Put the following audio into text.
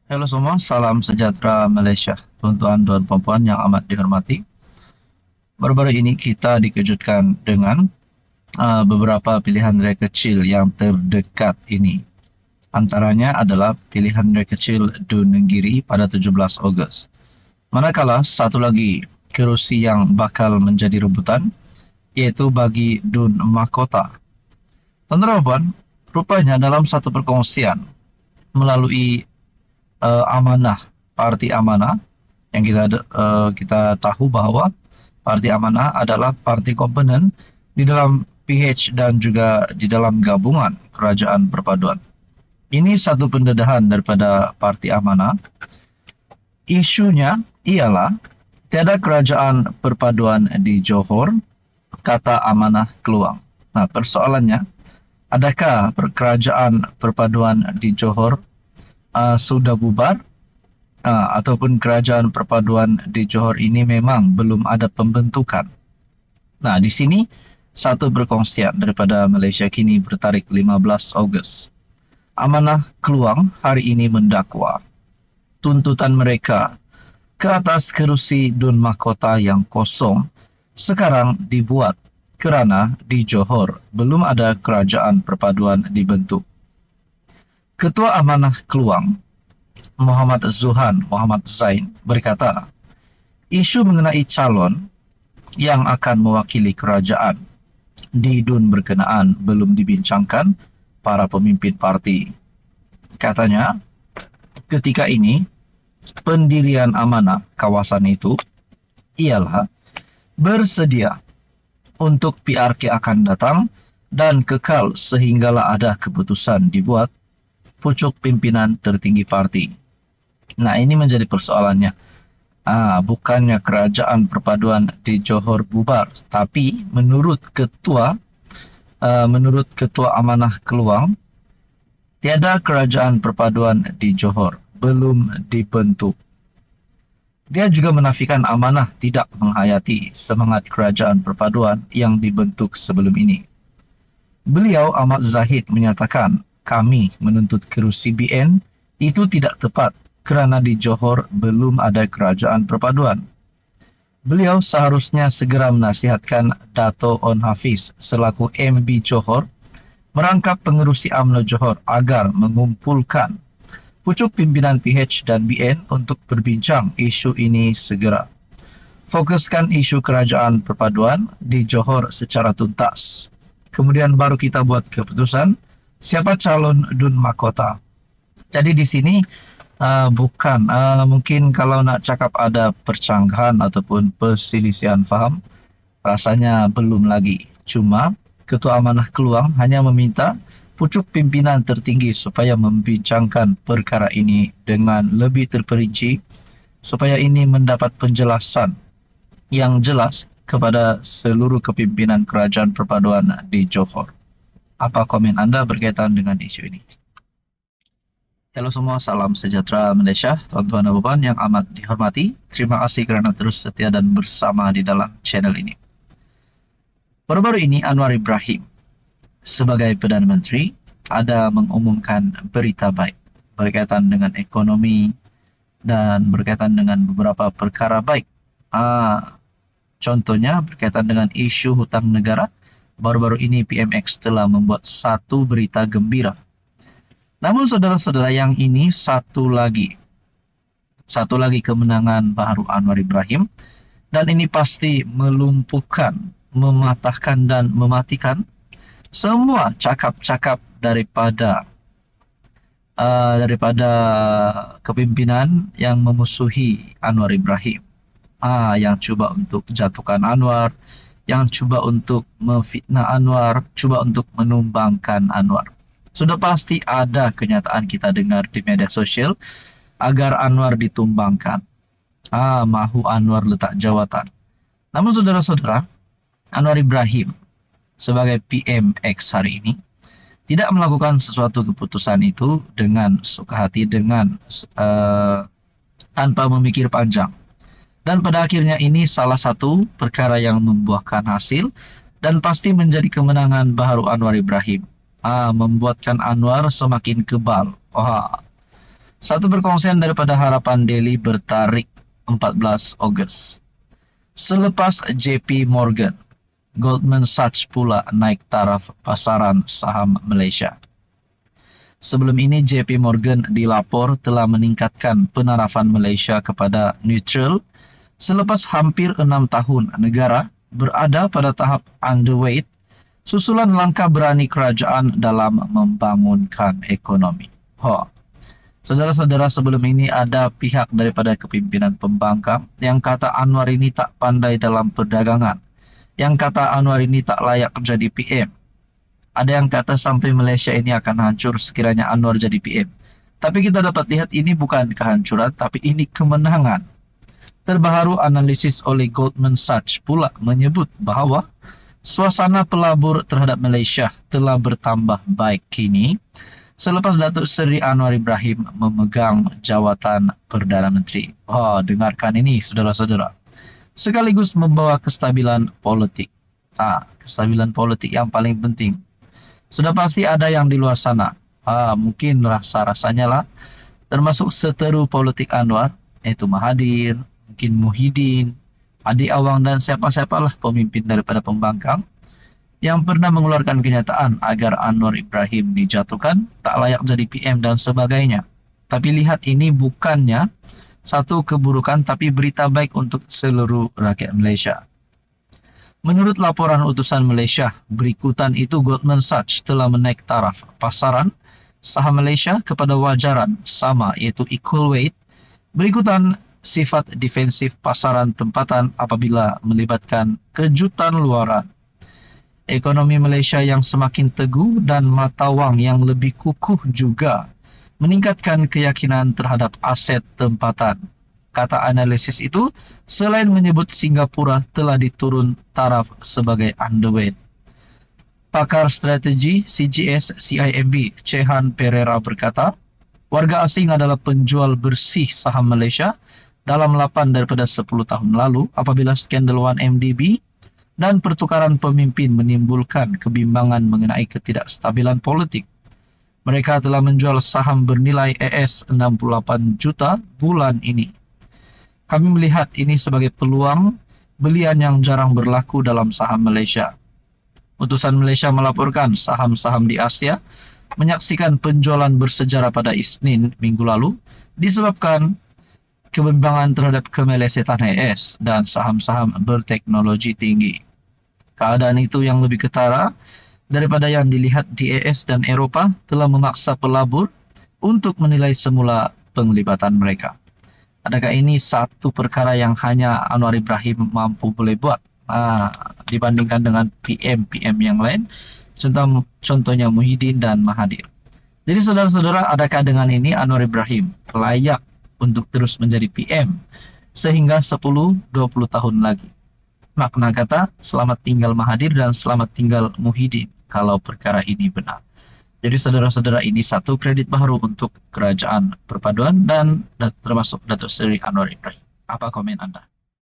Halo semua, salam sejahtera Malaysia, tuan-tuan dan puan-puan yang amat dihormati. Baru-baru ini kita dikejutkan dengan beberapa pilihan raya kecil yang terdekat ini. Antaranya adalah pilihan raya kecil Dun Nenggiri pada 17 Ogos. Manakala satu lagi kerusi yang bakal menjadi rebutan, iaitu bagi Dun Mahkota. Tuan-tuan dan puan, rupanya dalam satu perkongsian melalui Amanah, Parti Amanah, yang kita tahu bahwa Parti Amanah adalah parti komponen di dalam PH dan juga di dalam gabungan Kerajaan Perpaduan. Ini satu pendedahan daripada Parti Amanah. Isunya ialah tiada kerajaan perpaduan di Johor, kata Amanah Keluang. Nah, persoalannya, adakah kerajaan perpaduan di Johor sudah bubar ataupun kerajaan perpaduan di Johor ini memang belum ada pembentukan. Nah, di sini satu perkongsian daripada Malaysia Kini bertarikh 15 Ogos. Amanah Keluang hari ini mendakwa tuntutan mereka ke atas kerusi Dun Mahkota yang kosong sekarang dibuat kerana di Johor belum ada kerajaan perpaduan dibentuk. Ketua Amanah Keluang, Muhammad Zuhan Muhammad Zain, berkata, isu mengenai calon yang akan mewakili kerajaan di Dun berkenaan belum dibincangkan para pemimpin parti. Katanya, ketika ini, pendirian amanah kawasan itu ialah bersedia untuk PRK akan datang dan kekal sehinggalah ada keputusan dibuat pucuk pimpinan tertinggi parti. Nah, ini menjadi persoalannya. Bukannya kerajaan perpaduan di Johor bubar, tapi menurut ketua Amanah Keluang, tiada kerajaan perpaduan di Johor, belum dibentuk. Dia juga menafikan amanah tidak menghayati semangat kerajaan perpaduan yang dibentuk sebelum ini. Beliau amat zahid menyatakan, kami menuntut kerusi BN itu tidak tepat kerana di Johor belum ada kerajaan perpaduan. Beliau seharusnya segera menasihatkan Dato' On Hafiz selaku MB Johor merangkap pengerusi UMNO Johor agar mengumpulkan pucuk pimpinan PH dan BN untuk berbincang isu ini segera. Fokuskan isu kerajaan perpaduan di Johor secara tuntas. Kemudian baru kita buat keputusan siapa calon Dun Mahkota. Jadi di sini bukan mungkin kalau nak cakap ada percanggahan ataupun perselisihan faham, rasanya belum lagi. Cuma Ketua Amanah Keluang hanya meminta pucuk pimpinan tertinggi supaya membincangkan perkara ini dengan lebih terperinci supaya ini mendapat penjelasan yang jelas kepada seluruh kepimpinan kerajaan perpaduan di Johor. Apa komen anda berkaitan dengan isu ini? Halo semua, salam sejahtera Malaysia, tuan-tuan dan puan yang amat dihormati. Terima kasih kerana terus setia dan bersama di dalam channel ini. Baru-baru ini Anwar Ibrahim sebagai Perdana Menteri ada mengumumkan berita baik berkaitan dengan ekonomi dan berkaitan dengan beberapa perkara baik. Contohnya berkaitan dengan isu hutang negara. Baru-baru ini PMX telah membuat satu berita gembira. Namun saudara-saudara, yang ini satu lagi kemenangan baru Anwar Ibrahim, dan ini pasti melumpuhkan, mematahkan dan mematikan semua cakap-cakap daripada kepimpinan yang memusuhi Anwar Ibrahim, yang cuba untuk jatuhkan Anwar, yang cuba untuk memfitnah Anwar, cuba untuk menumbangkan Anwar. Sudah pasti ada kenyataan kita dengar di media sosial agar Anwar ditumbangkan. Mahu Anwar letak jawatan. Namun saudara-saudara, Anwar Ibrahim sebagai PMX hari ini tidak melakukan sesuatu keputusan itu dengan suka hati, dengan tanpa memikir panjang. Dan pada akhirnya ini salah satu perkara yang membuahkan hasil dan pasti menjadi kemenangan baru Anwar Ibrahim. Membuatkan Anwar semakin kebal. Satu perkongsian daripada Harapan Daily bertarik 14 Ogos. Selepas JP Morgan, Goldman Sachs pula naik taraf pasaran saham Malaysia. Sebelum ini JP Morgan dilapor telah meningkatkan penarafan Malaysia kepada neutral selepas hampir 6 tahun negara berada pada tahap underweight susulan langkah berani kerajaan dalam membangunkan ekonomi. Saudara-saudara, sebelum ini ada pihak daripada kepimpinan pembangkang yang kata Anwar ini tak pandai dalam perdagangan, yang kata Anwar ini tak layak jadi PM. Ada yang kata sampai Malaysia ini akan hancur sekiranya Anwar jadi PM. Tapi kita dapat lihat ini bukan kehancuran, tapi ini kemenangan. Terbaru analisis oleh Goldman Sachs pula menyebut bahawa suasana pelabur terhadap Malaysia telah bertambah baik kini selepas Datuk Seri Anwar Ibrahim memegang jawatan Perdana Menteri. Dengarkan ini saudara-saudara. Sekaligus membawa kestabilan politik. Kestabilan politik yang paling penting. Sudah pasti ada yang di luar sana. Mungkin rasa-rasanya lah. Termasuk seteru politik Anwar, yaitu Mahathir, mungkin Muhyiddin, Adi Awang dan siapa-siapalah pemimpin daripada pembangkang yang pernah mengeluarkan kenyataan agar Anwar Ibrahim dijatuhkan, tak layak jadi PM dan sebagainya. Tapi lihat, ini bukannya satu keburukan tapi berita baik untuk seluruh rakyat Malaysia. Menurut laporan utusan Malaysia, berikutan itu Goldman Sachs telah menaik taraf pasaran saham Malaysia kepada wajaran sama, iaitu equal weight. Berikutan sifat defensif pasaran tempatan apabila melibatkan kejutan luaran. Ekonomi Malaysia yang semakin teguh dan mata wang yang lebih kukuh juga meningkatkan keyakinan terhadap aset tempatan. Kata analisis itu, selain menyebut Singapura telah diturun taraf sebagai underweight. Pakar strategi CGS CIMB Chehan Pereira berkata, warga asing adalah penjual bersih saham Malaysia dalam 8 daripada 10 tahun lalu apabila skandal 1MDB dan pertukaran pemimpin menimbulkan kebimbangan mengenai ketidakstabilan politik. Mereka telah menjual saham bernilai AS 68 juta bulan ini. Kami melihat ini sebagai peluang belian yang jarang berlaku dalam saham Malaysia. Utusan Malaysia melaporkan saham-saham di Asia menyaksikan penjualan bersejarah pada Isnin minggu lalu disebabkan kebimbangan terhadap kemelesetan AS dan saham-saham berteknologi tinggi. Keadaan itu yang lebih ketara daripada yang dilihat di AS dan Eropah telah memaksa pelabur untuk menilai semula penglibatan mereka. Adakah ini satu perkara yang hanya Anwar Ibrahim mampu boleh buat dibandingkan dengan PM-PM yang lain, contohnya Muhyiddin dan Mahathir. Jadi saudara-saudara, adakah dengan ini Anwar Ibrahim layak untuk terus menjadi PM sehingga 10-20 tahun lagi? Makna kata, selamat tinggal Mahathir dan selamat tinggal Muhyiddin kalau perkara ini benar. Jadi saudara-saudara, ini satu kredit baru untuk kerajaan perpaduan dan termasuk Datuk Seri Anwar Ibrahim. Apa komen Anda?